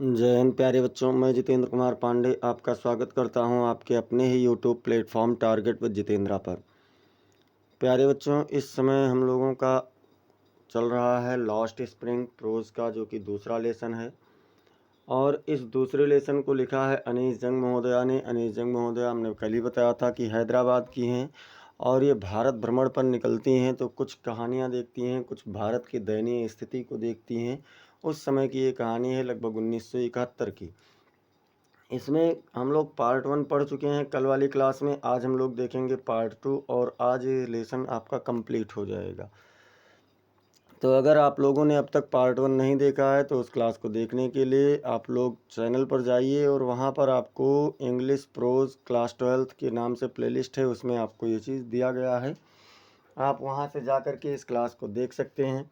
जय हिंद प्यारे बच्चों, मैं जितेंद्र कुमार पांडे आपका स्वागत करता हूं आपके अपने ही YouTube platform target with Jitendra पर। प्यारे बच्चों, इस समय हम लोगों का चल रहा है लॉस्ट स्प्रिंग प्रोज का, जो कि दूसरा लेसन है। और इस दूसरे लेसन को लिखा है अनीस जंग महोदया ने। अनीस जंग महोदया हमने कल ही बताया था कि हैदराबाद की हैं और ये भारत भ्रमण पर निकलती हैं, तो कुछ कहानियाँ देखती हैं, कुछ भारत की दयनीय स्थिति को देखती हैं। उस समय की ये कहानी है लगभग 1971 की। इसमें हम लोग पार्ट 1 पढ़ चुके हैं कल वाली क्लास में। आज हम लोग देखेंगे पार्ट 2 और आज ये लेसन आपका कंप्लीट हो जाएगा। तो अगर आप लोगों ने अब तक पार्ट 1 नहीं देखा है तो उस क्लास को देखने के लिए आप लोग चैनल पर जाइए और वहाँ पर आपको इंग्लिश प्रोज क्लास 12 के नाम से प्लेलिस्ट है, उसमें आपको ये चीज़ दिया गया है। आप वहाँ से जा कर के इस क्लास को देख सकते हैं।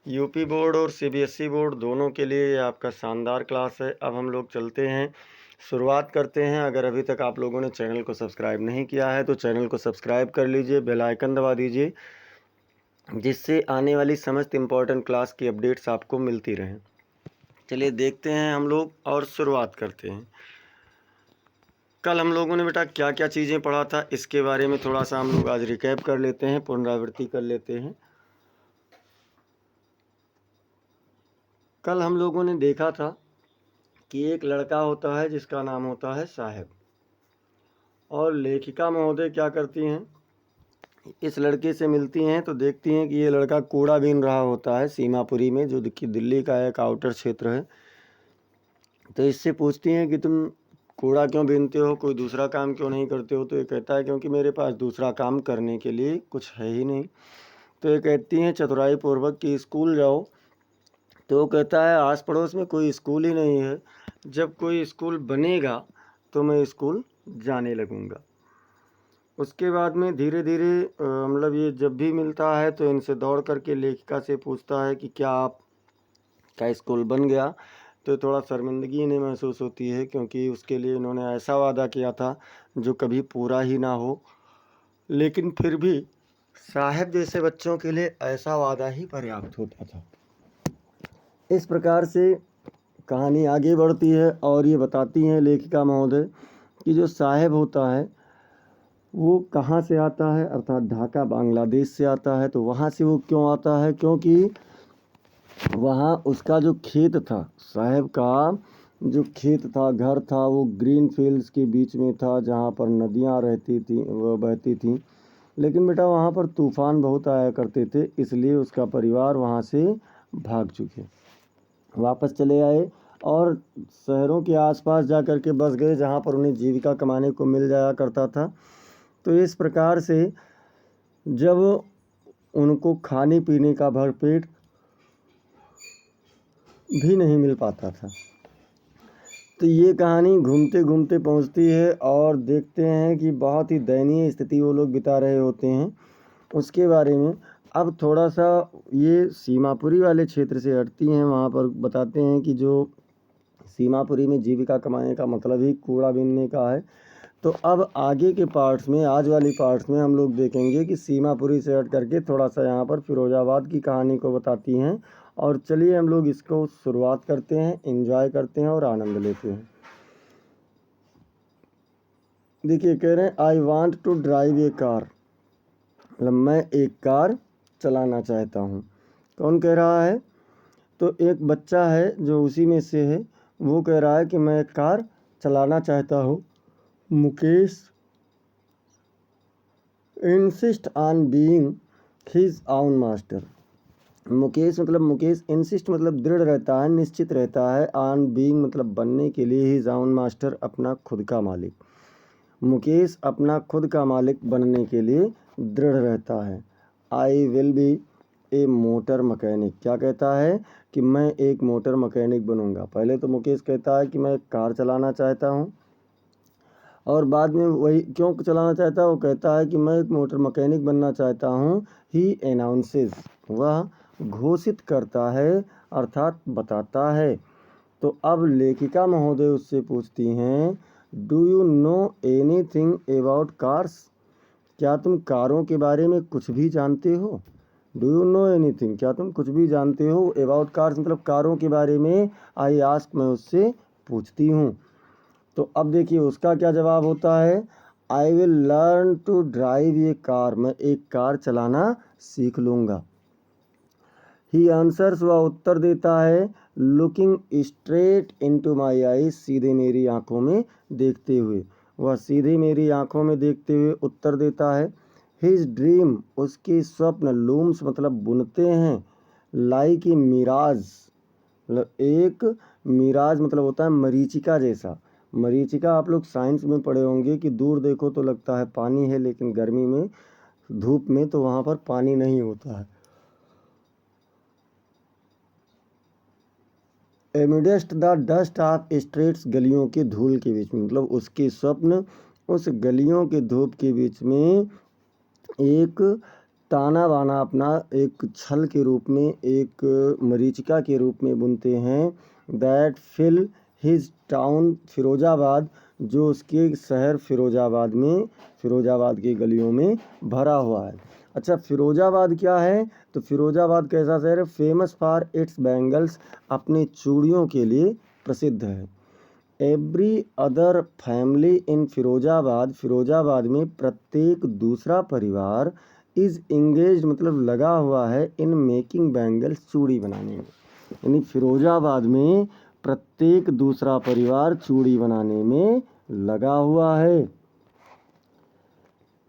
यूपी बोर्ड और सीबीएसई बोर्ड दोनों के लिए ये आपका शानदार क्लास है। अब हम लोग चलते हैं, शुरुआत करते हैं। अगर अभी तक आप लोगों ने चैनल को सब्सक्राइब नहीं किया है तो चैनल को सब्सक्राइब कर लीजिए, बेल आइकन दबा दीजिए, जिससे आने वाली समस्त इम्पोर्टेंट क्लास की अपडेट्स आपको मिलती रहें। चलिए देखते हैं हम लोग और शुरुआत करते हैं। कल हम लोगों ने बेटा क्या क्या चीज़ें पढ़ा था, इसके बारे में थोड़ा सा हम लोग आज रिकैप कर लेते हैं, पुनरावृत्ति कर लेते हैं। कल हम लोगों ने देखा था कि एक लड़का होता है जिसका नाम होता है साहेब, और लेखिका महोदय क्या करती हैं, इस लड़के से मिलती हैं तो देखती हैं कि ये लड़का कूड़ा बीन रहा होता है सीमापुरी में, जो कि दिल्ली का एक आउटर क्षेत्र है। तो इससे पूछती हैं कि तुम कूड़ा क्यों बीनते हो, कोई दूसरा काम क्यों नहीं करते हो। तो ये कहता है क्योंकि मेरे पास दूसरा काम करने के लिए कुछ है ही नहीं। तो ये कहती हैं चतुराई पूर्वक कि स्कूल जाओ। तो वो कहता है आस पड़ोस में कोई स्कूल ही नहीं है, जब कोई स्कूल बनेगा तो मैं स्कूल जाने लगूंगा। उसके बाद में धीरे धीरे मतलब ये जब भी मिलता है तो इनसे दौड़ करके लेखिका से पूछता है कि क्या आपका स्कूल बन गया। तो थोड़ा शर्मिंदगी इन्हें महसूस होती है, क्योंकि उसके लिए इन्होंने ऐसा वादा किया था जो कभी पूरा ही ना हो। लेकिन फिर भी साहब जैसे बच्चों के लिए ऐसा वादा ही पर्याप्त होता था। इस प्रकार से कहानी आगे बढ़ती है और ये बताती हैं लेखिका महोदय कि जो साहेब होता है वो कहाँ से आता है, अर्थात ढाका बांग्लादेश से आता है। तो वहाँ से वो क्यों आता है, क्योंकि वहाँ उसका जो खेत था, साहेब का जो खेत था, घर था, वो ग्रीन फील्ड्स के बीच में था, जहाँ पर नदियाँ रहती थी, वो बहती थी। लेकिन बेटा वहाँ पर तूफ़ान बहुत आया करते थे, इसलिए उसका परिवार वहाँ से भाग चुके, वापस चले आए और शहरों के आसपास जा कर के बस गए, जहाँ पर उन्हें जीविका कमाने को मिल जाया करता था। तो इस प्रकार से जब उनको खाने पीने का भरपेट भी नहीं मिल पाता था, तो ये कहानी घूमते घूमते पहुंचती है और देखते हैं कि बहुत ही दयनीय स्थिति वो लोग बिता रहे होते हैं। उसके बारे में अब थोड़ा सा ये सीमापुरी वाले क्षेत्र से हटती हैं। वहाँ पर बताते हैं कि जो सीमापुरी में जीविका कमाने का मतलब ही कूड़ा बीनने का है। तो अब आगे के पार्ट्स में, आज वाली पार्ट्स में हम लोग देखेंगे कि सीमापुरी से हट करके थोड़ा सा यहाँ पर फिरोजाबाद की कहानी को बताती हैं। और चलिए हम लोग इसको शुरुआत करते हैं, एंजॉय करते हैं और आनंद लेते हैं। देखिए कह रहे हैं I want to drive a car, मतलब मैं एक कार चलाना चाहता हूँ। कौन कह रहा है, तो एक बच्चा है जो उसी में से है, वो कह रहा है कि मैं एक कार चलाना चाहता हूँ। Mukesh insist on being his own master. Mukesh insist मतलब दृढ़ रहता है, निश्चित रहता है। ऑन बीइंग मतलब बनने के लिए, हिज ओन मास्टर अपना खुद का मालिक। मुकेश अपना खुद का मालिक बनने के लिए दृढ़ रहता है। I will be a motor mechanic, क्या कहता है कि मैं एक मोटर मैकेनिक बनूंगा। पहले तो मुकेश कहता है कि मैं कार चलाना चाहता हूँ, और बाद में वही क्यों चलाना चाहता है, वो कहता है कि मैं एक मोटर मैकेनिक बनना चाहता हूँ। ही अनाउंसेस, वह घोषित करता है, अर्थात बताता है। तो अब लेखिका महोदय उससे पूछती हैं do you know anything about cars, क्या तुम कारों के बारे में कुछ भी जानते हो। डू यू नो एनीथिंग, क्या तुम कुछ भी जानते हो? अबाउट कार्स मतलब कारों के बारे में। आई आस्क, मैं उससे पूछती हूँ। तो अब देखिए उसका क्या जवाब होता है, I will learn to drive a car, मैं एक कार चलाना सीख लूँगा। ही आंसर्स, वह उत्तर देता है, looking straight into my eyes, सीधे मेरी आंखों में देखते हुए। वह सीधे मेरी आंखों में देखते हुए उत्तर देता है। हिज ड्रीम, उसके स्वप्न, लूम्स मतलब बुनते हैं, लाइक ए मिराज, मतलब एक मिराज मतलब होता है मरीचिका जैसा। मरीचिका आप लोग साइंस में पढ़े होंगे कि दूर देखो तो लगता है पानी है, लेकिन गर्मी में धूप में तो वहाँ पर पानी नहीं होता है। एमिडेस्ट द डस्ट ऑफ स्ट्रीट्स, गलियों के धूल के बीच में, मतलब उसके स्वप्न उस गलियों के धूप के बीच में एक ताना बाना अपना एक छल के रूप में, एक मरीचिका के रूप में बुनते हैं। That fill his town Firozabad, जो उसके शहर फिरोजाबाद की गलियों में भरा हुआ है। अच्छा फिरोजाबाद क्या है, तो फिरोजाबाद कैसा शहर है, फेमस फॉर इट्स बैंगल्स, अपने चूड़ियों के लिए प्रसिद्ध है। Every other family in Firozabad, Firozabad में प्रत्येक दूसरा परिवार इज़ इंगेज मतलब लगा हुआ है इन मेकिंग बैंगल्स, चूड़ी बनाने में। यानी फिरोजाबाद में प्रत्येक दूसरा परिवार चूड़ी बनाने में लगा हुआ है।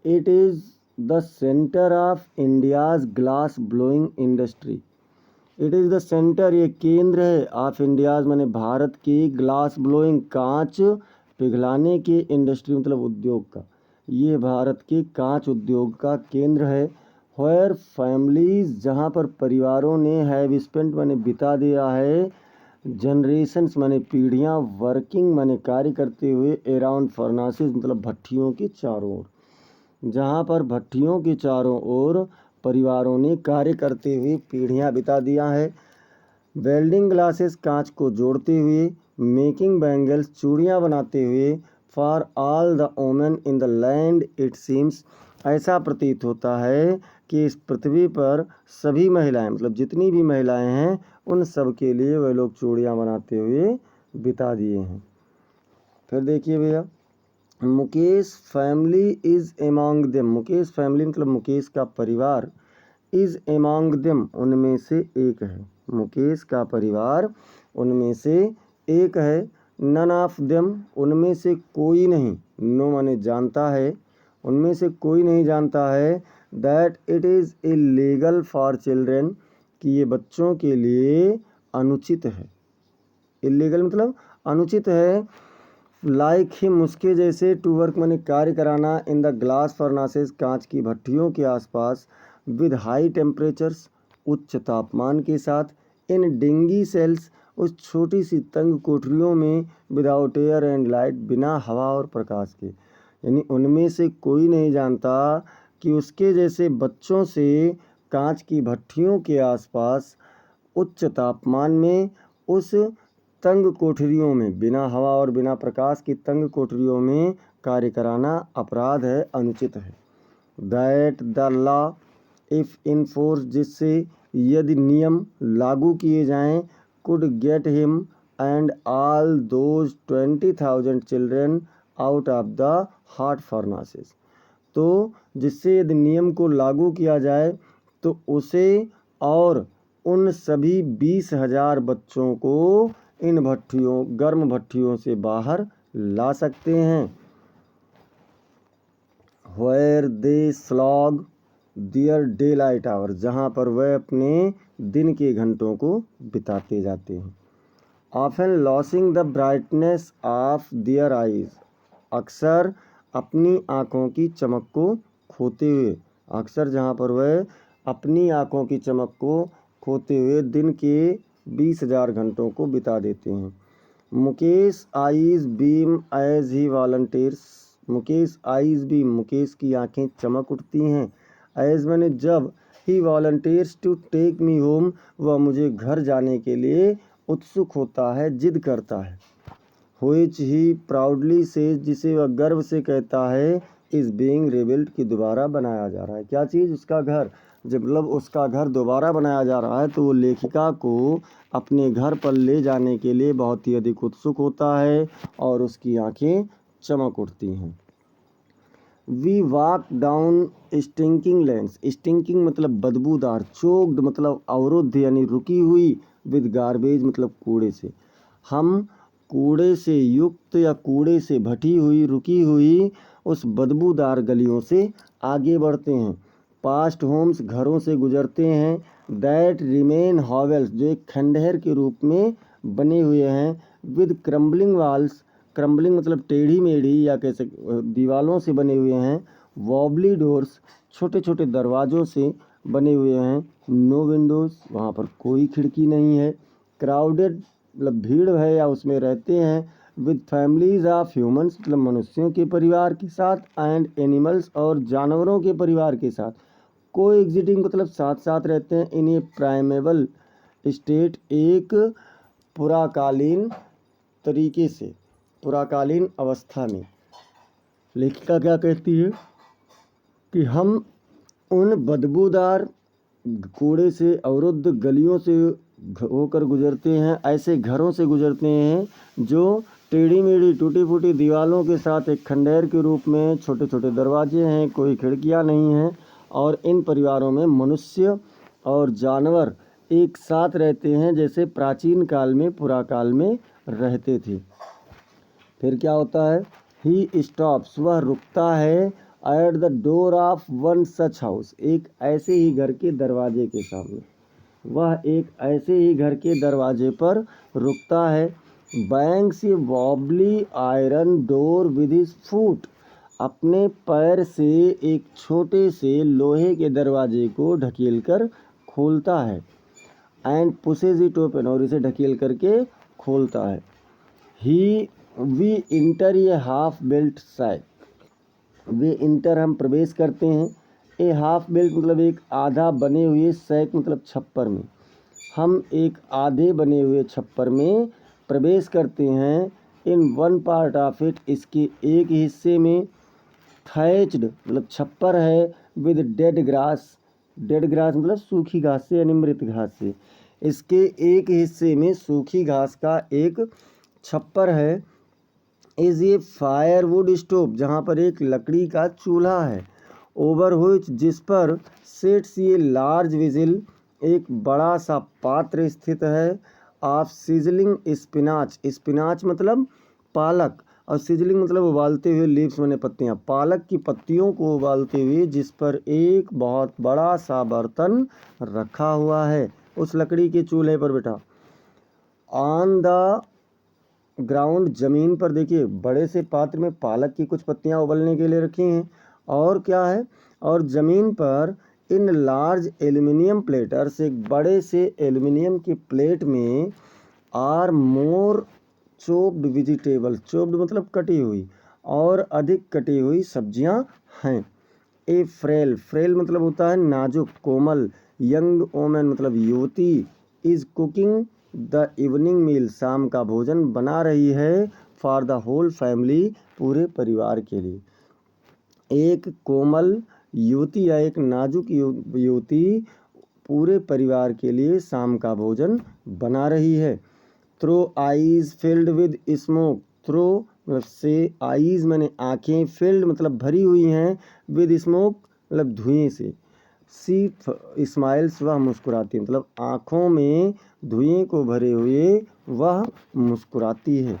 It is the centre of India's glass blowing industry, it is the centre, ये केंद्र है, ऑफ इंडियाज़ माने भारत की, ग्लास ब्लोइंग कांच पिघलाने के इंडस्ट्री मतलब उद्योग का, ये भारत के कांच उद्योग का केंद्र है। वेयर फैमिलीज, जहाँ पर परिवारों ने हैव स्पेंट माने बिता दिया है, जनरेशन्स माने पीढ़ियाँ, वर्किंग माने कार्य करते हुए, अराउंड फर्नासेस मतलब भट्ठियों के चारों ओर, जहाँ पर भट्ठियों के चारों ओर परिवारों ने कार्य करते हुए पीढ़ियाँ बिता दिया है। वेल्डिंग ग्लासेस, कांच को जोड़ते हुए, मेकिंग बैंगल्स, चूड़ियाँ बनाते हुए, for all the women in the land it seems, ऐसा प्रतीत होता है कि इस पृथ्वी पर सभी महिलाएं मतलब जितनी भी महिलाएं हैं उन सब के लिए वह लोग चूड़ियाँ बनाते हुए बिता दिए हैं। फिर देखिए भैया, Mukesh family is among them, Mukesh family मतलब मुकेश का परिवार, इज़ एमॉन्ग देम उनमें से एक है, मुकेश का परिवार उनमें से एक है। नन ऑफ देम उनमें से कोई नहीं, नो माने जानता है, उनमें से कोई नहीं जानता है, that it is illegal for children, कि ये बच्चों के लिए अनुचित है। इलीगल मतलब अनुचित है। लाइक हिम उसके जैसे, टू वर्क माने कार्य कराना, इन द ग्लास फर्नासेस कांच की भट्टियों के आसपास, विद हाई टेम्परेचर्स उच्च तापमान के साथ, इन डिंगी सेल्स उस छोटी सी तंग कोठरियों में, विदाउट एयर एंड लाइट बिना हवा और प्रकाश के, यानी उनमें से कोई नहीं जानता कि उसके जैसे बच्चों से कांच की भट्टियों के आसपास उच्च तापमान में उस तंग कोठरियों में, बिना हवा और बिना प्रकाश की तंग कोठरियों में कार्य कराना अपराध है, अनुचित है। That the law if in force, जिससे यदि नियम लागू किए जाएं, could get him and all those 20,000 children out of the hot furnaces, तो जिससे यदि नियम को लागू किया जाए तो उसे और उन सभी 20,000 बच्चों को इन भट्टियों, गर्म भट्टियों से बाहर ला सकते हैं। Where they slog their daylight hour, जहाँ पर वह अपने दिन के घंटों को बिताते जाते हैं। Often losing the brightness of their eyes, अक्सर अपनी आँखों की चमक को खोते हुए, अक्सर जहाँ पर वह अपनी आँखों की चमक को खोते हुए दिन के 20,000 घंटों को बिता देते हैं। Mukesh eyes beam as he volunteers, Mukesh eyes beam Mukesh की आंखें चमक उठती हैं, एज मैंने जब, he volunteers to take me home, वह मुझे घर जाने के लिए उत्सुक होता है, जिद करता है। व्हिच ही प्राउडली से, जिसे वह गर्व से कहता है, इज़ बीइंग रिबिल्ट, की दोबारा बनाया जा रहा है। क्या चीज़? उसका घर। जब मतलब उसका घर दोबारा बनाया जा रहा है तो वो लेखिका को अपने घर पर ले जाने के लिए बहुत ही अधिक उत्सुक होता है और उसकी आंखें चमक उठती हैं। We walk down stinking lanes. Stinking मतलब बदबूदार, चोक्ड मतलब अवरुद्ध यानी रुकी हुई, विद गार्बेज मतलब कूड़े से। हम कूड़े से युक्त या कूड़े से भटी हुई रुकी हुई उस बदबूदार गलियों से आगे बढ़ते हैं। पास्ट होम्स घरों से गुजरते हैं। दैट रिमेन हॉवेल्स जो एक खंडहर के रूप में बने हुए हैं। विद क्रम्बलिंग वॉल्स, क्रम्बलिंग मतलब टेढ़ी मेढ़ी या कैसे दीवालों से बने हुए हैं। वॉबली डोर्स छोटे छोटे दरवाज़ों से बने हुए हैं। नो विंडोज़ वहाँ पर कोई खिड़की नहीं है। क्राउडेड मतलब भीड़ है या उसमें रहते हैं। विद फैमिलीज ऑफ ह्यूमंस मतलब मनुष्यों के परिवार के साथ। एंड एनिमल्स और जानवरों के परिवार के साथ। को एग्जिटिंग मतलब साथ साथ रहते हैं। इन ए प्राइमेबल स्टेट एक पुराकालीन तरीके से, पुराकालीन अवस्था में। लेखिका क्या कहती है कि हम उन बदबूदार कूड़े से अवरुद्ध गलियों से होकर गुजरते हैं, ऐसे घरों से गुजरते हैं जो टेढ़ी मेढ़ी टूटी फूटी दीवालों के साथ एक खंडहर के रूप में, छोटे छोटे दरवाजे हैं, कोई खिड़कियां नहीं हैं। और इन परिवारों में मनुष्य और जानवर एक साथ रहते हैं जैसे प्राचीन काल में, पुराकाल में रहते थे। फिर क्या होता है? ही स्टॉप्स वह रुकता है। At the door of one such house एक ऐसे ही घर के दरवाजे के सामने, वह एक ऐसे ही घर के दरवाजे पर रुकता है। Bangs A wobbly iron door with his foot अपने पैर से एक छोटे से लोहे के दरवाजे को ढकेल कर खोलता है। एंड पुशेज इट ओपन और इसे ढकेल करके खोलता है। We enter a half built shack we enter हम प्रवेश करते हैं। ए हाफ बिल्ट मतलब एक आधा बने हुए, सैक मतलब छप्पर में। हम एक आधे बने हुए छप्पर में प्रवेश करते हैं। In one part of it इसके एक हिस्से में। थैच्ड मतलब छप्पर है। With dead grass, dead grass मतलब सूखी घास से यानी मृत घास से। इसके एक हिस्से में सूखी घास का एक छप्पर है। इज ये फायरवुड स्टोव जहाँ पर एक लकड़ी का चूल्हा है। ओवर हुच जिस पर सेट्स ये लार्ज विजिल एक बड़ा सा पात्र स्थित है। ऑफ सिजलिंग स्पिनाच, स्पिनाच मतलब पालक और सिजलिंग मतलब उबालते हुए, लीव्स माने पत्तियाँ, पालक की पत्तियों को उबालते हुए जिस पर एक बहुत बड़ा सा बर्तन रखा हुआ है उस लकड़ी के चूल्हे पर बेटा। ऑन द ग्राउंड जमीन पर देखिए बड़े से पात्र में पालक की कुछ पत्तियां उबलने के लिए रखी हैं। और क्या है? और ज़मीन पर इन लार्ज एल्युमिनियम प्लेटर्स एक बड़े से एल्युमिनियम की प्लेट में आर मोर चोप्ड वेजिटेबल, चोप्ड मतलब कटी हुई और अधिक कटी हुई सब्जियां हैं। ए फ्रेल, फ्रेल मतलब होता है नाजुक कोमल। यंग वोमेन मतलब युवती। इज कुकिंग द इवनिंग मील शाम का भोजन बना रही है। फॉर द होल फैमिली पूरे परिवार के लिए। एक कोमल युवती या एक नाजुक युवती पूरे परिवार के लिए शाम का भोजन बना रही है। Through eyes filled with smoke, through मतलब से, आईज मैंने आँखें, फिल्ड मतलब भरी हुई हैं, विद स्मोक मतलब धुएं से। सी स्माइल्स वह मुस्कुराती है मतलब आँखों में धुएं को भरे हुए वह मुस्कुराती है।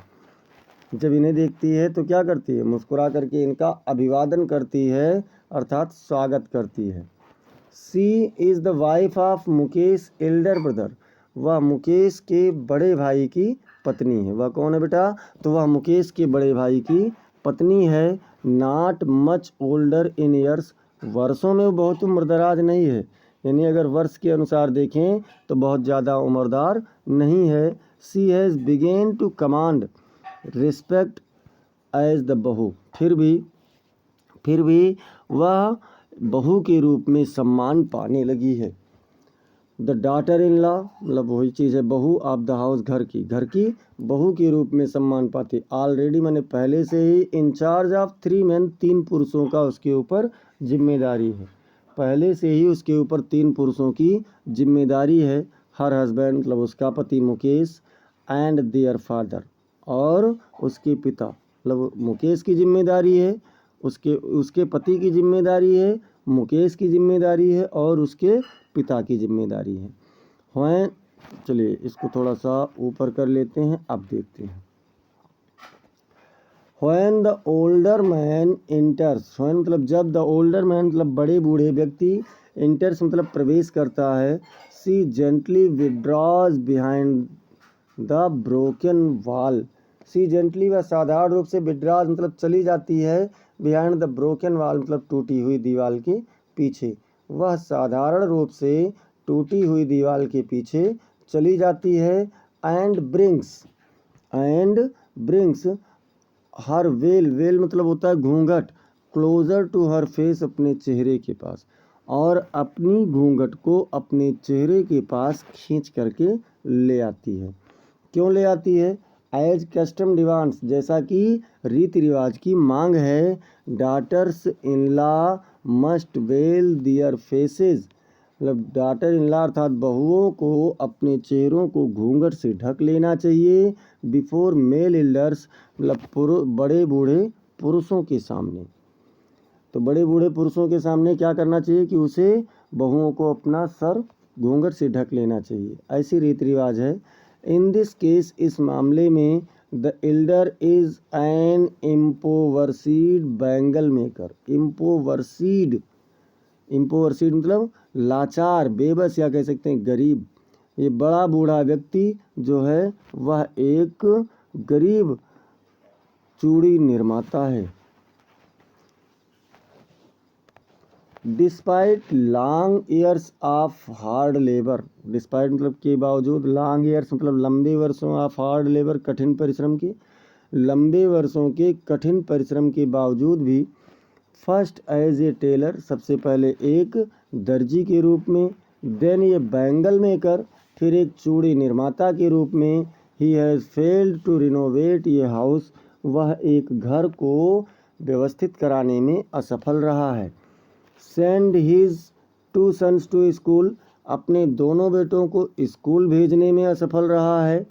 जब इन्हें देखती है तो क्या करती है? मुस्कुरा करके इनका अभिवादन करती है अर्थात स्वागत करती है। She is the wife of Mukesh elder brother, वह मुकेश के बड़े भाई की पत्नी है। वह कौन है बेटा? तो वह मुकेश के बड़े भाई की पत्नी है। Not much older in years, वर्षों में वो बहुत उम्रदराज नहीं है, यानी अगर वर्ष के अनुसार देखें तो बहुत ज़्यादा उम्रदार नहीं है। She has begun to command respect as the bahu, फिर भी वह बहू के रूप में सम्मान पाने लगी है। द डॉटर इन लॉ मतलब वही चीज़ है बहू, ऑफ द हाउस घर की बहू के रूप में सम्मान पाती। ऑलरेडी मैंने पहले से ही इंचार्ज ऑफ 3 मेन, 3 पुरुषों का उसके ऊपर जिम्मेदारी है। पहले से ही उसके ऊपर 3 पुरुषों की जिम्मेदारी है। हर हस्बैंड मतलब उसका पति मुकेश एंड देयर फादर, और उसके पिता मतलब मुकेश की जिम्मेदारी है, उसके पति की जिम्मेदारी है, मुकेश की जिम्मेदारी है और उसके पिता की जिम्मेदारी है। व्हेन, चलिए इसको थोड़ा सा ऊपर कर लेते हैं, अब देखते हैं। When the older man इंटर्स, when मतलब जब, द ओल्डर मैन मतलब बड़े बूढ़े व्यक्ति, इंटर्स मतलब प्रवेश करता है, she gently withdraws behind the broken wall, she gently व साधारण रूप से, विड्रॉज मतलब चली जाती है, बिहाइंड द ब्रोकन वॉल मतलब टूटी हुई दीवार के पीछे, वह साधारण रूप से टूटी हुई दीवार के पीछे चली जाती है। एंड ब्रिंग्स हर वेल मतलब होता है घूंघट, क्लोजर टू हर फेस अपने चेहरे के पास, और अपनी घूंघट को अपने चेहरे के पास खींच करके ले आती है। क्यों ले आती है? एज कस्टम डिमांड्स, जैसा कि रीति रिवाज की मांग है। Daughters in law must veil their faces, मतलब डॉटर इन लॉ अर्थात बहुओं को अपने चेहरों को घूंघट से ढक लेना चाहिए। बिफोर मेल एल्डर्स मतलब बड़े बूढ़े पुरुषों के सामने, तो बड़े बूढ़े पुरुषों के सामने क्या करना चाहिए कि उसे बहुओं को अपना सर घूंघट से ढक लेना चाहिए, ऐसी रीति रिवाज है। इन दिस केस, इस मामले में, the elder is an impoverished bangle maker, impoverished मतलब लाचार, बेबस या कह सकते हैं गरीब। ये बड़ा बूढ़ा व्यक्ति जो है वह एक गरीब चूड़ी निर्माता है। Despite long years of hard labour, despite मतलब के बावजूद, लॉन्ग ईयर्स मतलब लंबे वर्षों ऑफ हार्ड लेबर कठिन परिश्रम के, लंबे वर्षों के कठिन परिश्रम के बावजूद भी, फर्स्ट एज ए टेलर सबसे पहले एक दर्जी के रूप में, देन ये बैंगल मेकर फिर एक चूड़ी निर्माता के रूप में, he has failed to renovate ये हाउस, वह एक घर को व्यवस्थित कराने में असफल रहा है। Send his 2 sons to school, अपने दोनों बेटों को स्कूल भेजने में असफल रहा है।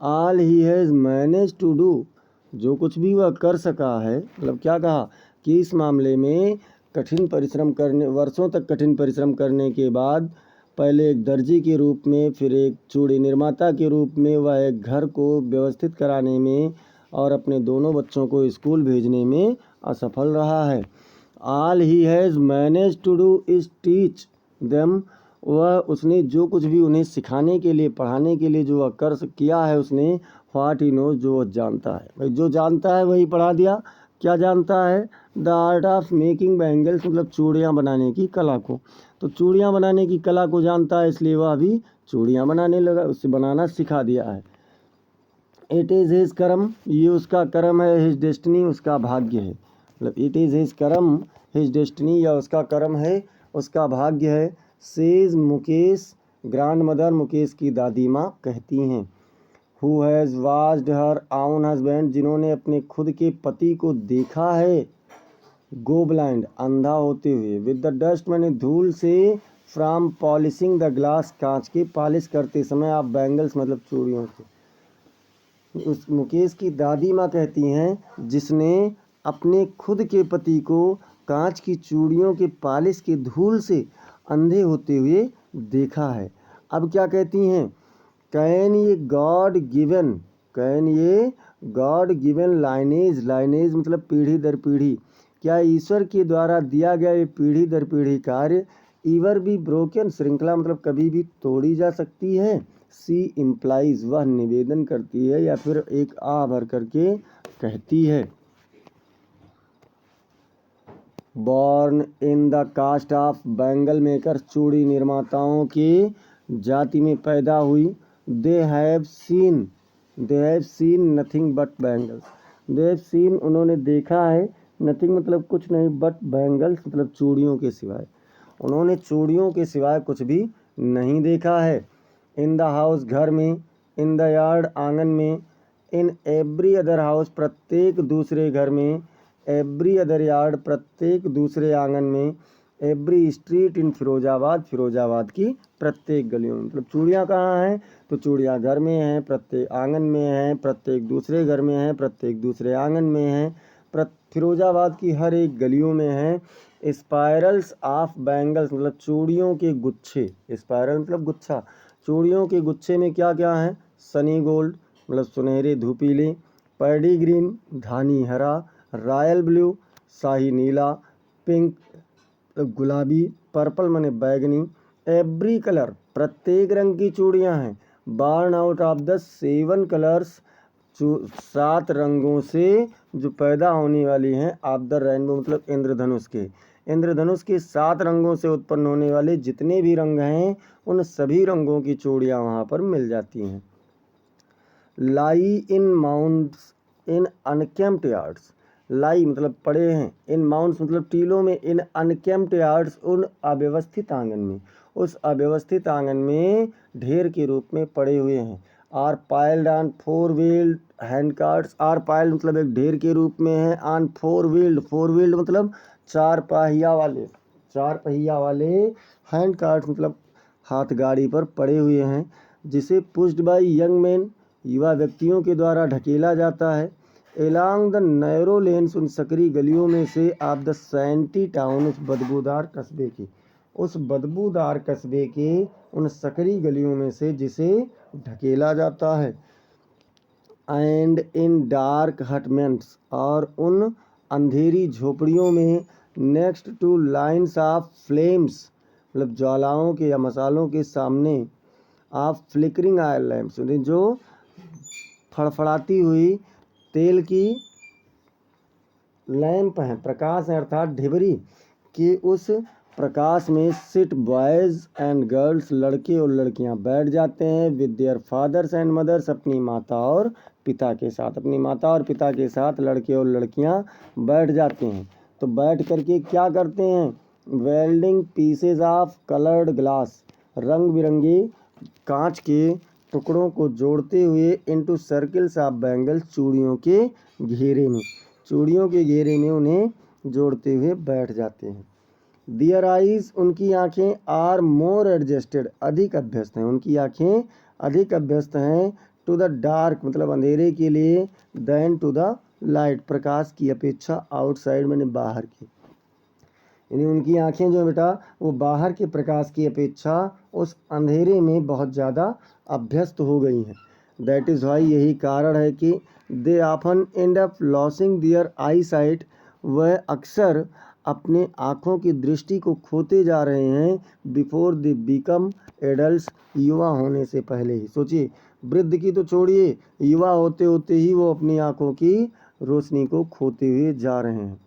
All he has manage to do, जो कुछ भी वह कर सका है, मतलब क्या कहा कि इस मामले में कठिन परिश्रम करने, वर्षों तक कठिन परिश्रम करने के बाद, पहले एक दर्जी के रूप में फिर एक चूड़ी निर्माता के रूप में वह एक घर को व्यवस्थित कराने में और अपने दोनों बच्चों को स्कूल भेजने में असफल रहा है। All he has manage to do is teach them, वह उसने जो कुछ भी उन्हें सिखाने के लिए, पढ़ाने के लिए जो वह किया है उसने, व्हाट ही नोज, जो वह जानता है, भाई जो जानता है वही पढ़ा दिया। क्या जानता है? The art of making bangles मतलब चूड़ियाँ बनाने की कला को, तो चूड़ियाँ बनाने की कला को जानता है, इसलिए वह भी चूड़ियाँ बनाने लगा, उससे बनाना सिखा दिया है। इट इज़ हिज कर्म, ये उसका कर्म है, हिज डेस्टिनी उसका भाग्य है, मतलब इट इज़ हिज कर्म हिज डेस्टिनी, या उसका कर्म है उसका भाग्य है। Says Mukesh, grand mother Mukesh की दादी माँ कहती हैं। Who has watched her own husband, जिन्होंने अपने खुद के पति को देखा है, गो ब्लाइंड अंधा होते हुए, विद द डस्ट मैंने धूल से, फ्रॉम पॉलिशिंग द ग्लास कांच के पॉलिश करते समय, आप बैंगल्स मतलब चूड़ियों से। उस मुकेश की दादी माँ कहती हैं जिसने अपने खुद के पति को कांच की चूड़ियों के पॉलिश की धूल से अंधे होते हुए देखा है। अब क्या कहती हैं? कैन ये गॉड गिवन लाइनेज मतलब पीढ़ी दर पीढ़ी, क्या ईश्वर के द्वारा दिया गया ये पीढ़ी दर पीढ़ी कार्य, ईवर भी ब्रोकन श्रृंखला मतलब कभी भी तोड़ी जा सकती है। सी इम्प्लाइज वह निवेदन करती है या फिर एक आ भर करके कहती है। Born in the caste of bangle maker, चूड़ी निर्माताओं की जाति में पैदा हुई। They have seen nothing but bangles, they have seen उन्होंने देखा है, नथिंग मतलब कुछ नहीं, बट बैंगल्स मतलब चूड़ियों के सिवाय, उन्होंने चूड़ियों के सिवाय कुछ भी नहीं देखा है। इन द हाउस घर में, इन द यार्ड आंगन में, इन एवरी अदर हाउस प्रत्येक दूसरे घर में, एवरी अदर यार्ड प्रत्येक दूसरे आंगन में, every street in Firozabad, Firozabad की प्रत्येक गलियों में। मतलब चूड़ियाँ कहाँ हैं, तो चूड़ियाँ घर में हैं, प्रत्येक आंगन में हैं, प्रत्येक दूसरे घर में हैं, प्रत्येक दूसरे आंगन में हैं, फिरोजाबाद की हर एक गलियों में हैं। स्पायरल्स ऑफ बैंगल्स मतलब चूड़ियों के गुच्छे, स्पायरल मतलब गुच्छा, चूड़ियों के गुच्छे में क्या क्या है, सनी गोल्ड मतलब सुनहरे धूपीले, पैडी ग्रीन धानी हरा, रॉयल ब्लू शाही नीला, पिंक गुलाबी, पर्पल माने बैगनी, एवरी कलर प्रत्येक रंग की चूड़ियां हैं, बार्न आउट ऑफ द 7 कलर्स 7 रंगों से जो पैदा होने वाली हैं, ऑफ द रेनबो मतलब इंद्रधनुष के, इंद्रधनुष के 7 रंगों से उत्पन्न होने वाले जितने भी रंग हैं उन सभी रंगों की चूड़ियां वहाँ पर मिल जाती हैं। लाई इन माउंट्स इन अनकेम्प्ड यार्ड्स, लाई मतलब पड़े हैं, इन माउंट्स मतलब टीलों में, इन अनकेम्प्ड यार्ड्स उन अव्यवस्थित आंगन में, उस अव्यवस्थित आंगन में ढेर के रूप में पड़े हुए हैं। Are piled on 4 wheeled hand carts, are piled मतलब एक ढेर के रूप में है, ऑन 4 व्हील्ड, 4 व्हील्ड मतलब 4 पहिया वाले, 4 पहिया वाले हैंड कार्ट्स मतलब हाथ गाड़ी पर पड़े हुए हैं, जिसे पुश्ड बाई यंग मैन युवा व्यक्तियों के द्वारा ढकेला जाता है। एलॉन्ग द नैरो लेन्स उन सकरी गलियों में से, आप द सैंटी टाउन उस बदबूदार कस्बे की, उस बदबूदार कस्बे के उन सकरी गलियों में से जिसे ढकेला जाता है। एंड इन डार्क हटमेंट्स और उन अंधेरी झोपड़ियों में, next two lines of flames मतलब ज्वालाओं के या मसालों के सामने, ऑफ फ्लिकरिंग ऑयल लैम्प्स जो फड़फड़ाती हुई तेल की लैंप हैं, प्रकाश है अर्थात ढिबरी कि उस प्रकाश में सिट बॉयज़ एंड गर्ल्स लड़के और लड़कियां बैठ जाते हैं, with their fathers and mothers अपनी माता और पिता के साथ, अपनी माता और पिता के साथ लड़के और लड़कियां बैठ जाते हैं। तो बैठ करके क्या करते हैं, welding pieces of coloured glass रंग बिरंगे कांच के टुकड़ों को जोड़ते हुए, इनटू सर्किल्स ऑफ बैंगल्स चूड़ियों के घेरे में, चूड़ियों के घेरे में उन्हें जोड़ते हुए बैठ जाते हैं। दियर आइज उनकी आंखें आर मोर एडजस्टेड अधिक अभ्यस्त हैं, उनकी आंखें अधिक अभ्यस्त हैं, टू द डार्क मतलब अंधेरे के लिए, देन टू द लाइट प्रकाश की अपेक्षा, आउटसाइड मैंने बाहर की, यानी उनकी आंखें जो है बेटा वो बाहर के प्रकाश की अपेक्षा उस अंधेरे में बहुत ज़्यादा अभ्यस्त हो गई हैं। दैट इज़ वाई यही कारण है कि they often end up losing their eyesight, वह अक्सर अपने आँखों की दृष्टि को खोते जा रहे हैं, बिफोर दे बिकम एडल्ट युवा होने से पहले ही। सोचिए वृद्ध की तो छोड़िए, युवा होते होते ही वो अपनी आँखों की रोशनी को खोते हुए जा रहे हैं।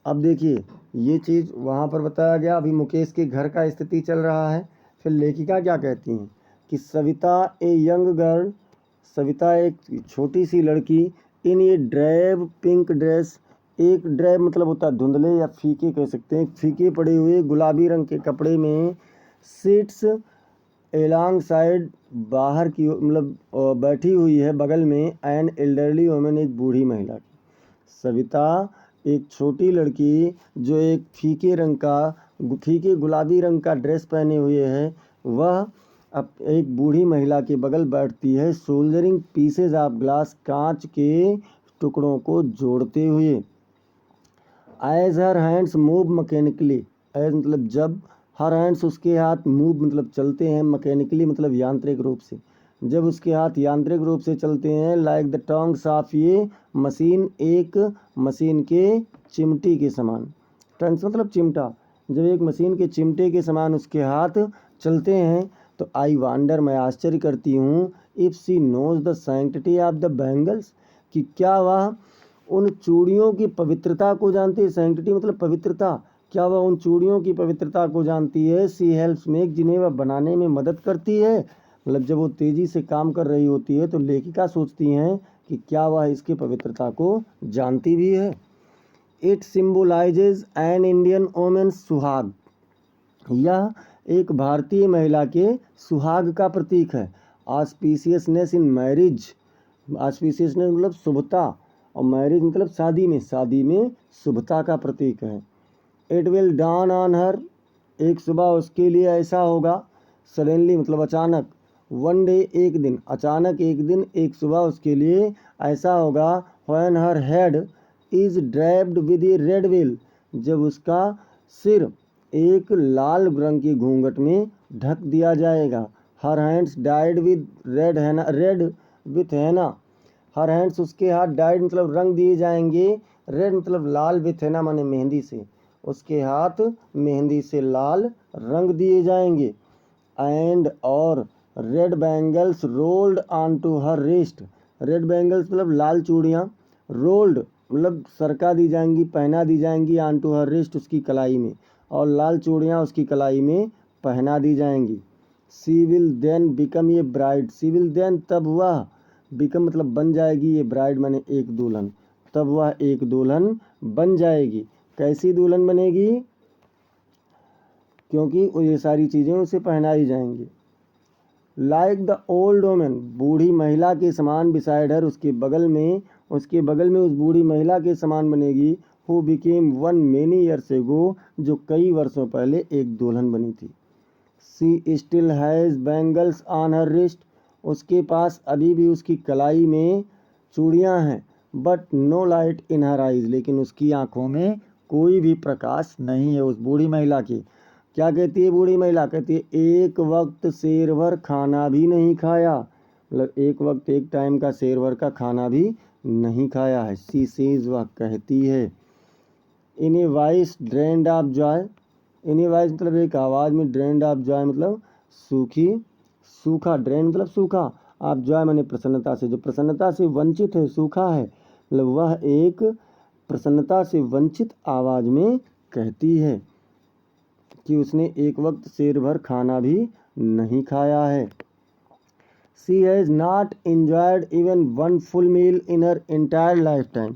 अब देखिए ये चीज़ वहाँ पर बताया गया, अभी मुकेश के घर का स्थिति चल रहा है। फिर लेखिका क्या कहती हैं कि Savita a young girl, Savita एक छोटी सी लड़की, इन ये ड्रेब पिंक ड्रेस, एक ड्रेब मतलब होता है धुंधले या फीके कह सकते हैं, फीके पड़े हुए गुलाबी रंग के कपड़े में, सीट्स एलॉन्ग साइड बाहर की मतलब बैठी हुई है बगल में, एन एल्डरली वुमेन एक बूढ़ी महिला की। सविता एक छोटी लड़की जो एक फीके गुलाबी रंग का ड्रेस पहने हुए है, वह अब एक बूढ़ी महिला के बगल बैठती है, सोल्जरिंग पीसेज ऑफ ग्लास कांच के टुकड़ों को जोड़ते हुए। As her hands move mechanically, as मतलब जब, हर हैंड्स उसके हाथ मूव मतलब चलते हैं, मैकेनिकली मतलब यांत्रिक रूप से, जब उसके हाथ यांत्रिक रूप से चलते हैं, लाइक द टंग्स ऑफ ये मशीन, एक मशीन के चिमटी के समान, टंग्स मतलब चिमटा, जब एक मशीन के चिमटे के समान उसके हाथ चलते हैं, तो आई वांडर मैं आश्चर्य करती हूँ, if she knows the sanctity of the bangles कि क्या वह उन चूड़ियों की पवित्रता को जानती है, सैंक्टिटी मतलब पवित्रता, क्या वह उन चूड़ियों की पवित्रता को जानती है, सी हेल्प्स मेक जिन्हें वह बनाने में मदद करती है, मतलब जब वो तेज़ी से काम कर रही होती है तो लेखिका सोचती हैं कि क्या वह इसकी पवित्रता को जानती भी है। It symbolises an Indian women's सुहाग, यह एक भारतीय महिला के सुहाग का प्रतीक है। ऑस्पिशियसनेस इन मैरिज, ऑस्पिशियसनेस मतलब शुभता, और मैरिज मतलब शादी में शुभता का प्रतीक है। It will dawn on her, एक सुबह उसके लिए ऐसा होगा, सडनली मतलब अचानक, वन डे एक दिन, अचानक एक दिन एक सुबह उसके लिए ऐसा होगा, when her head is draped with A red well, जब उसका सिर एक लाल रंग की घूंघट में ढक दिया जाएगा। Her hands died with red हैना, रेड विथ हैना, हर हैंड्स उसके हाथ डाइड मतलब रंग दिए जाएंगे, रेड मतलब लाल, विथ हैना माने मेहंदी से, उसके हाथ मेहंदी से लाल रंग दिए जाएंगे। एंड और red bangles rolled on to her wrist, red bangles मतलब लाल चूड़ियाँ, रोल्ड मतलब सरका दी जाएंगी, पहना दी जाएंगी, ऑन टू हर रिस्ट उसकी कलाई में, और लाल चूड़ियाँ उसकी कलाई में पहना दी जाएंगी। सी विल देन बिकम ये ब्राइड, सी विल देन तब वह, बिकम मतलब बन जाएगी, ये ब्राइड माने एक दुल्हन, तब वह एक दुल्हन बन जाएगी। कैसी दुल्हन बनेगी? क्योंकि ये सारी चीज़ें उसे पहनाई जाएंगी। लाइक द ओल्ड वोमेन, बूढ़ी महिला के समान, बिसाइड हर उसके बगल में उस बूढ़ी महिला के समान बनेगी, who became one many years ago, जो कई वर्षों पहले एक दुल्हन बनी थी। She still has bangles on her wrist, उसके पास अभी भी उसकी कलाई में चूड़ियाँ हैं, but no light in her eyes, लेकिन उसकी आंखों में कोई भी प्रकाश नहीं है उस बूढ़ी महिला की। क्या कहती है बूढ़ी महिला? कहती है एक वक्त शेर भर खाना भी नहीं खाया, मतलब एक वक्त एक टाइम का शेर भर का खाना भी नहीं खाया है। सी सेज, वह कहती है। In a voice drained of joy, in a voice मतलब एक आवाज़ में, ड्रेन्ड ऑफ जॉय मतलब सूखा, ड्रेन मतलब सूखा, ऑफ जॉय माने प्रसन्नता से, जो प्रसन्नता से वंचित है, सूखा है, मतलब वह एक प्रसन्नता से वंचित आवाज़ में कहती है कि उसने एक वक्त शेर भर खाना भी नहीं खाया है। She has not enjoyed even one full meal in her entire lifetime,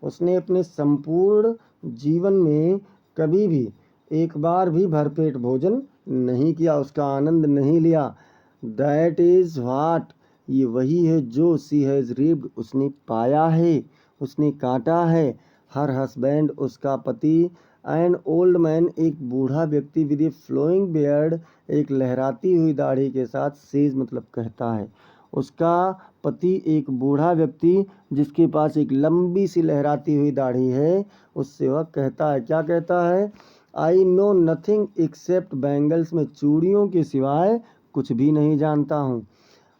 उसने अपने संपूर्ण जीवन में कभी भी एक बार भी भरपेट भोजन नहीं किया, उसका आनंद नहीं लिया। दैट इज़ व्हाट, ये वही है जो शी हैज़ रिप्ड, उसने पाया है, उसने काटा है। हर हस्बैंड, उसका पति, एन ओल्ड मैन, एक बूढ़ा व्यक्ति, विद ए फ्लोइंग बियर्ड, एक लहराती हुई दाढ़ी के साथ, सेज मतलब कहता है, उसका पति एक बूढ़ा व्यक्ति जिसके पास एक लंबी सी लहराती हुई दाढ़ी है, उससे वह कहता है, क्या कहता है? I know nothing accept bangles, में चूड़ियों के सिवाय कुछ भी नहीं जानता हूँ।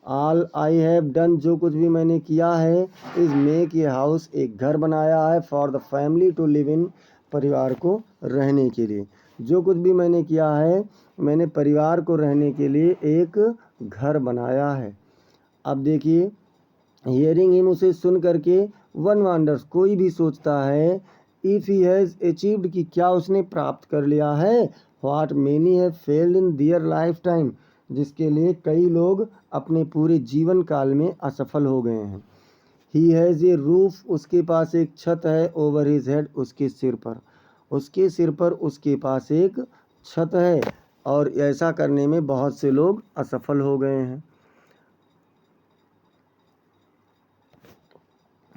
ऑल आई हैव डन, जो कुछ भी मैंने किया है, इज़ मेक ए हाउस, एक घर बनाया है, for the family to live in, परिवार को रहने के लिए। जो कुछ भी मैंने किया है, मैंने परिवार को रहने के लिए एक घर बनाया है। अब देखिए, हियरिंग हिम, उसे सुन करके, वन वंडर्स, कोई भी सोचता है, इफ़ ही हैज़ अचीव्ड, कि क्या उसने प्राप्त कर लिया है, what many have failed in their lifetime, जिसके लिए कई लोग अपने पूरे जीवन काल में असफल हो गए हैं। ही हैज़ ए रूफ, उसके पास एक छत है, ओवर हिज हेड, उसके सिर पर उसके पास एक छत है, और ऐसा करने में बहुत से लोग असफल हो गए हैं।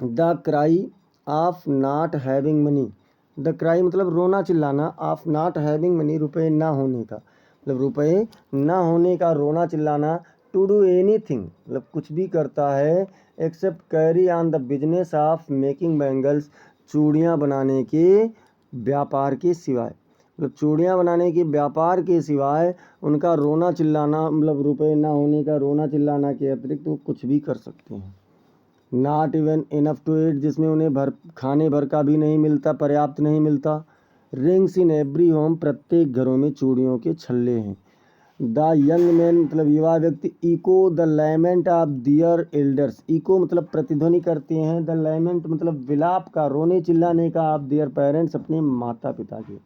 The cry of not having money, the cry मतलब रोना चिल्लाना, ऑफ नॉट हैविंग मनी, रुपए ना होने का, मतलब रुपए ना होने का रोना चिल्लाना। टू डू एनीथिंग, मतलब कुछ भी करता है, except carry on the business of making bangles, चूड़ियाँ बनाने के व्यापार के सिवाय, मतलब चूड़ियाँ बनाने के व्यापार के सिवाय उनका रोना चिल्लाना, मतलब रुपए ना होने का रोना चिल्लाना के अतिरिक्त वो कुछ भी कर सकते हैं। Not even enough to eat, जिसमें उन्हें खाने भर का भी नहीं मिलता, पर्याप्त नहीं मिलता। रिंग्स इन एवरी होम, प्रत्येक घरों में चूड़ियों के छल्ले हैं। द यंग मैन मतलब युवा व्यक्ति, echo the lament of their elders, echo मतलब प्रतिध्वनि करते हैं, द लैमेंट मतलब विलाप का, रोने चिल्लाने का, ऑफ दियर पेरेंट्स, अपने माता पिता के,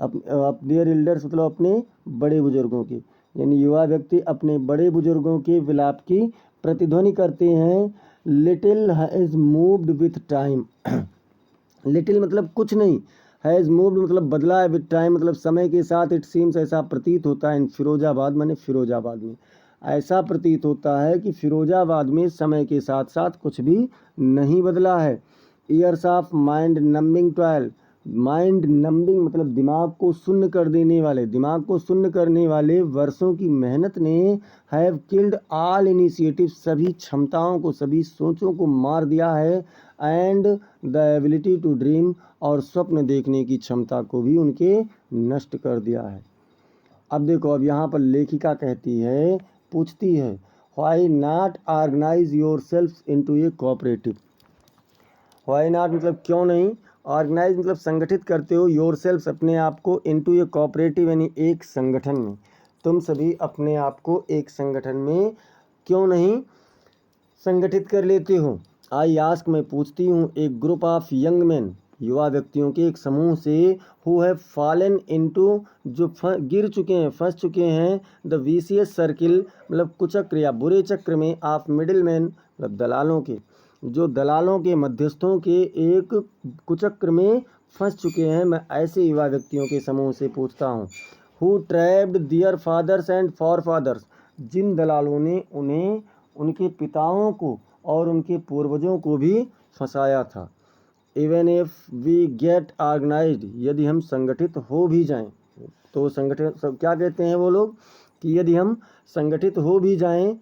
दियर एल्डर्स मतलब अपने बड़े बुजुर्गों के, यानी युवा व्यक्ति अपने बड़े बुजुर्गों के विलाप की प्रतिध्वनि करते हैं। Little has moved with time, little मतलब कुछ नहीं, हैज़ मूव्ड मतलब बदला है, विथ टाइम मतलब समय के साथ, इट सीम्स ऐसा प्रतीत होता है, इन फिरोजाबाद माने फिरोजाबाद में, ऐसा प्रतीत होता है कि फिरोजाबाद में समय के साथ साथ कुछ भी नहीं बदला है। Years of mind numbing twelve, mind numbing मतलब दिमाग को शून्य कर देने वाले, दिमाग को शून्य करने वाले वर्षों की मेहनत ने हैव किल्ड ऑल इनिशिएटिव, सभी क्षमताओं को, सभी सोचों को मार दिया है। And the ability to dream, और स्वप्न देखने की क्षमता को भी उनके नष्ट कर दिया है। अब देखो, अब यहाँ पर लेखिका कहती है, पूछती है, why not organise yourself into a cooperative. Why not मतलब क्यों नहीं, ऑर्गेनाइज मतलब संगठित करते हो, योर सेल्फ अपने आप को, इनटू ए कोऑपरेटिव यानी एक संगठन में, तुम सभी अपने आप को एक संगठन में क्यों नहीं संगठित कर लेते हो। आई आस्क मैं पूछती हूँ, एक ग्रुप ऑफ यंग मैन युवा व्यक्तियों के एक समूह से, हु हैव फॉलन इनटू जो गिर चुके हैं, फंस चुके हैं, द विशियस सर्किल मतलब कुचक्र या बुरे चक्र में, ऑफ मिडिल मैन मतलब दलालों के, जो दलालों के मध्यस्थों के एक कुचक्र में फंस चुके हैं। मैं ऐसे युवा व्यक्तियों के समूह से पूछता हूँ, who trapped their fathers and for fathers, जिन दलालों ने उन्हें, उनके पिताओं को और उनके पूर्वजों को भी फंसाया था। Even if we get organised, यदि हम संगठित हो भी जाएं, तो संगठित सब क्या कहते हैं वो लोग कि यदि हम संगठित हो भी जाएं,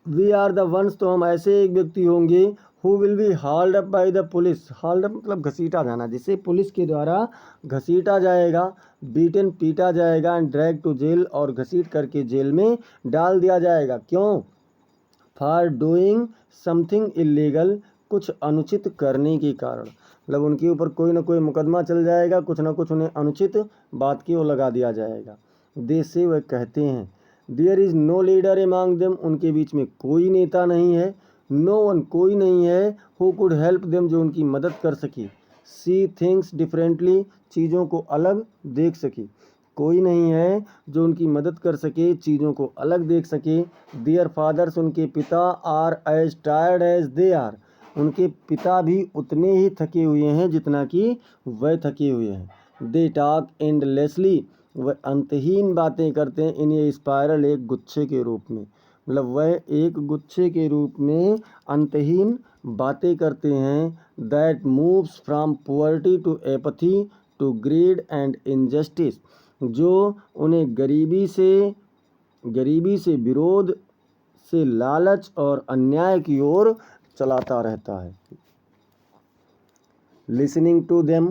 वी आर द वंस, तो हम ऐसे एक व्यक्ति होंगे, who will be hauled up by the police, hauled up मतलब घसीटा जाना, जिसे पुलिस के द्वारा घसीटा जाएगा, बीटन पीटा जाएगा, एंड ड्रैग टू जेल, और घसीट करके जेल में डाल दिया जाएगा। क्यों? फॉर डूइंग समथिंग इलीगल, कुछ अनुचित करने के कारण, मतलब उनके ऊपर कोई ना कोई मुकदमा चल जाएगा, कुछ ना कुछ उन्हें अनुचित बात की ओर लगा दिया जाएगा। देश से वह कहते हैं, there is no leader among them, उनके बीच में कोई नेता नहीं है, नो वन कोई नहीं है, हु कुड हेल्प देम जो उनकी मदद कर सके, सी थिंग्स डिफरेंटली चीज़ों को अलग देख सके, कोई नहीं है जो उनकी मदद कर सके, चीज़ों को अलग देख सके। देयर फादर्स उनके पिता, are as tired as they are, उनके पिता भी उतने ही थके हुए हैं जितना कि वह थके हुए हैं। दे टॉक एंडलेसली, वह अंतहीन बातें करते हैं, इन ये स्पायरल एक गुच्छे के रूप में, मतलब वह एक गुच्छे के रूप में अंतहीन बातें करते हैं। That moves from poverty to apathy to greed and injustice, जो उन्हें गरीबी से विरोध से लालच और अन्याय की ओर चलाता रहता है। लिसनिंग टू देम,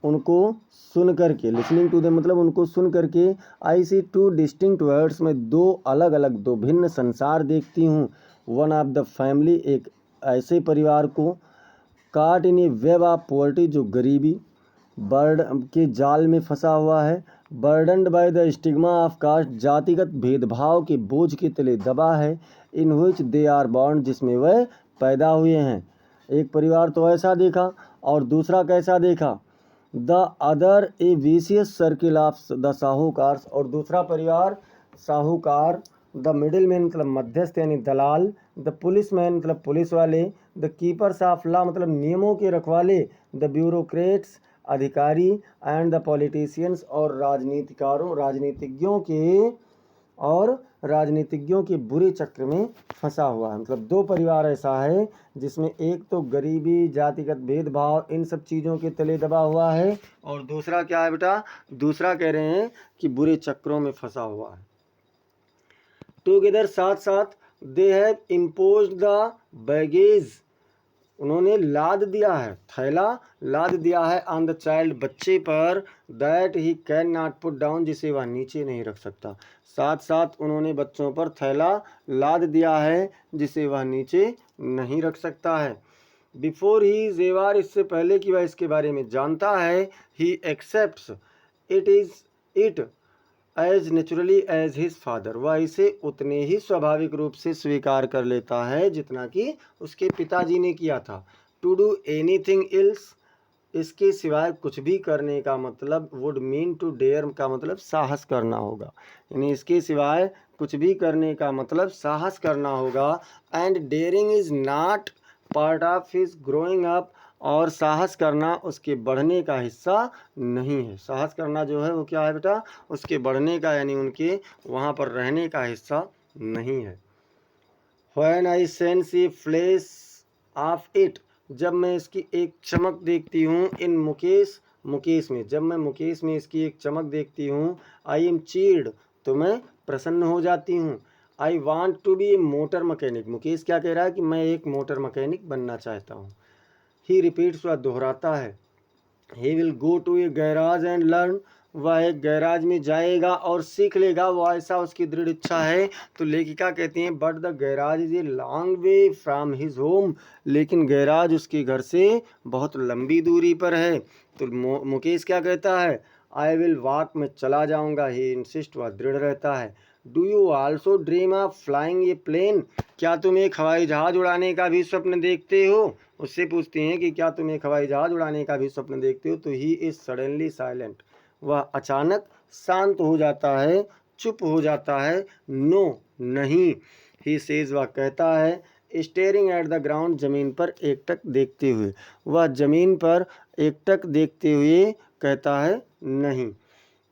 उनको सुन करके, लिसनिंग टू देम मतलब उनको सुन करके, आई सी टू डिस्टिंक्ट वर्ड्स में दो अलग अलग, दो भिन्न संसार देखती हूँ। वन ऑफ द फैमिली, एक ऐसे परिवार को, caught in a web of poverty, जो गरीबी बर्ड के जाल में फंसा हुआ है, burdened by the stigma of caste, जातिगत भेदभाव के बोझ के तले दबा है, इन विच दे आर बॉर्न, जिसमें वह पैदा हुए हैं। एक परिवार तो ऐसा देखा, और दूसरा कैसा देखा, the other A vicious circle of the साहूकार, और दूसरा परिवार साहूकार, द मिडिल मैन मतलब मध्यस्थ यानी दलाल, द पुलिस मैन मतलब पुलिस वाले, द कीपर्स ऑफ लॉ मतलब नियमों के रखवाले, द ब्यूरोक्रेट्स अधिकारी, एंड द पॉलिटिशियंस और राजनीतिज्ञों के बुरे चक्र में फंसा हुआ है। मतलब दो परिवार ऐसा है जिसमें एक तो गरीबी, जातिगत भेदभाव, इन सब चीज़ों के तले दबा हुआ है, और दूसरा क्या है बेटा, दूसरा कह रहे हैं कि बुरे चक्रों में फंसा हुआ है। टुगेदर साथ साथ, they have imposed the baggage, उन्होंने लाद दिया है, थैला लाद दिया है, ऑन द चाइल्ड बच्चे पर, that he can not put down, जिसे वह नीचे नहीं रख सकता। साथ साथ उन्होंने बच्चों पर थैला लाद दिया है जिसे वह नीचे नहीं रख सकता है। बिफोर ही जेवार, इससे पहले कि वह इसके बारे में जानता है, he accepts it as naturally as his father, वह इसे उतने ही स्वाभाविक रूप से स्वीकार कर लेता है जितना कि उसके पिताजी ने किया था। टू डू एनीथिंग एल्स, इसके सिवाय कुछ भी करने का मतलब, वुड मीन टू डेयर का मतलब साहस करना होगा, यानी इसके सिवाय कुछ भी करने का मतलब साहस करना होगा। And daring is not part of his growing up, और साहस करना उसके बढ़ने का हिस्सा नहीं है। साहस करना जो है वो क्या है बेटा, उसके बढ़ने का यानी उनके वहाँ पर रहने का हिस्सा नहीं है। When I sense a flash of it, जब मैं इसकी एक चमक देखती हूँ इन मुकेश में, जब मैं मुकेश में इसकी एक चमक देखती हूँ, आई एम चीर्ड, तो मैं प्रसन्न हो जाती हूँ। I want to be a motor mechanic, Mukesh क्या कह रहा है कि मैं एक मोटर मैकेनिक बनना चाहता हूँ। ही रिपीट्स, वह दोहराता है। He will go to a garage and learn, वह एक गैराज में जाएगा और सीख लेगा, वो ऐसा उसकी दृढ़ इच्छा है। तो लेखिका कहती हैं but the garage is a long way from his home, लेकिन गैराज उसके घर से बहुत लंबी दूरी पर है। तो मुकेश क्या कहता है, आई विल वॉक, मैं चला जाऊंगा। ही इंसिस्ट, वह दृढ़ रहता है। Do you also dream of flying a plane, क्या तुम एक हवाई जहाज उड़ाने का भी स्वप्न देखते हो। उससे पूछते हैं कि क्या तुम एक हवाई जहाज उड़ाने का भी स्वप्न देखते हो। तो ही इज सडनली साइलेंट, वह अचानक शांत हो जाता है, चुप हो जाता है। नो, नहीं। ही सेज, वह कहता है। स्टेयरिंग एट द ग्राउंड, जमीन पर एकटक देखते हुए, वह जमीन पर एकटक देखते हुए कहता है नहीं।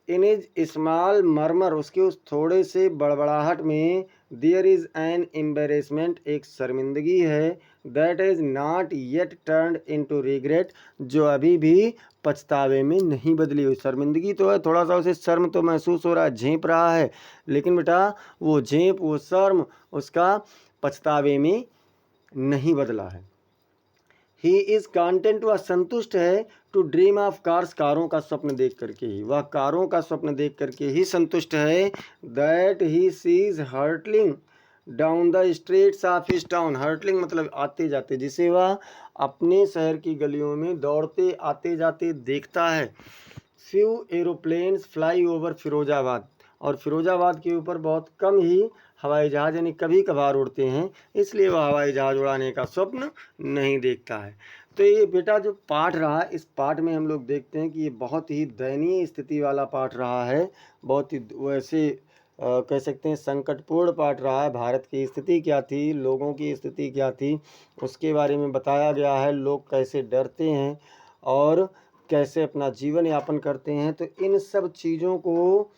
इन इज स्मॉल मर्मर, उसके उस थोड़े से बड़बड़ाहट में देयर इज एन एम्बेरेसमेंट, एक शर्मिंदगी है। That is not yet turned into regret, जो अभी भी पछतावे में नहीं बदली हुई। शर्मिंदगी तो है, थोड़ा सा उसे शर्म तो महसूस हो रहा है, झेप रहा है, लेकिन बेटा वो झेप, वो शर्म उसका पछतावे में नहीं बदला है। ही इज कॉन्टेंट, वह संतुष्ट है। टू ड्रीम ऑफ कार्स, कारों का स्वप्न देख करके ही, वह कारों का स्वप्न देख करके ही संतुष्ट है। That he sees hurtling down the streets of his town, hurtling मतलब आते जाते, जिसे वह अपने शहर की गलियों में दौड़ते आते जाते देखता है। Few aeroplanes fly over Firozabad, और फिरोजाबाद के ऊपर बहुत कम ही हवाई जहाज यानी कभी कभार उड़ते हैं, इसलिए वह हवाई जहाज उड़ाने का स्वप्न नहीं देखता है। तो ये बेटा जो पाठ रहा, इस पाठ में हम लोग देखते हैं कि ये बहुत ही दयनीय स्थिति वाला पाठ रहा है, बहुत ही वैसे कह सकते हैं संकटपूर्ण पाठ रहा है। भारत की स्थिति क्या थी, लोगों की स्थिति क्या थी, उसके बारे में बताया गया है। लोग कैसे डरते हैं और कैसे अपना जीवन यापन करते हैं। तो इन सब चीज़ों को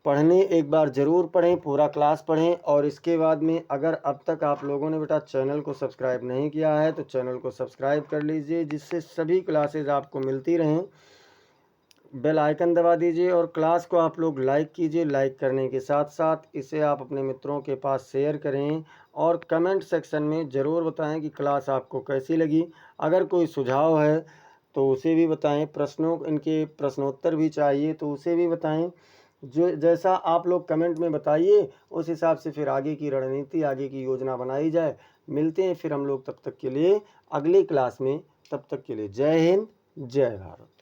पढ़ने एक बार ज़रूर पढ़ें, पूरा क्लास पढ़ें। और इसके बाद में अगर अब तक आप लोगों ने बेटा चैनल को सब्सक्राइब नहीं किया है तो चैनल को सब्सक्राइब कर लीजिए, जिससे सभी क्लासेज आपको मिलती रहें। बेल आइकन दबा दीजिए और क्लास को आप लोग लाइक कीजिए। लाइक करने के साथ साथ इसे आप अपने मित्रों के पास शेयर करें और कमेंट सेक्शन में ज़रूर बताएं कि क्लास आपको कैसी लगी। अगर कोई सुझाव है तो उसे भी बताएं, इनके प्रश्नोत्तर भी चाहिए तो उसे भी बताएं। जो जैसा आप लोग कमेंट में बताइए उस हिसाब से फिर आगे की रणनीति, आगे की योजना बनाई जाए। मिलते हैं फिर हम लोग तब तक के लिए अगली क्लास में। तब तक के लिए जय हिंद, जय भारत।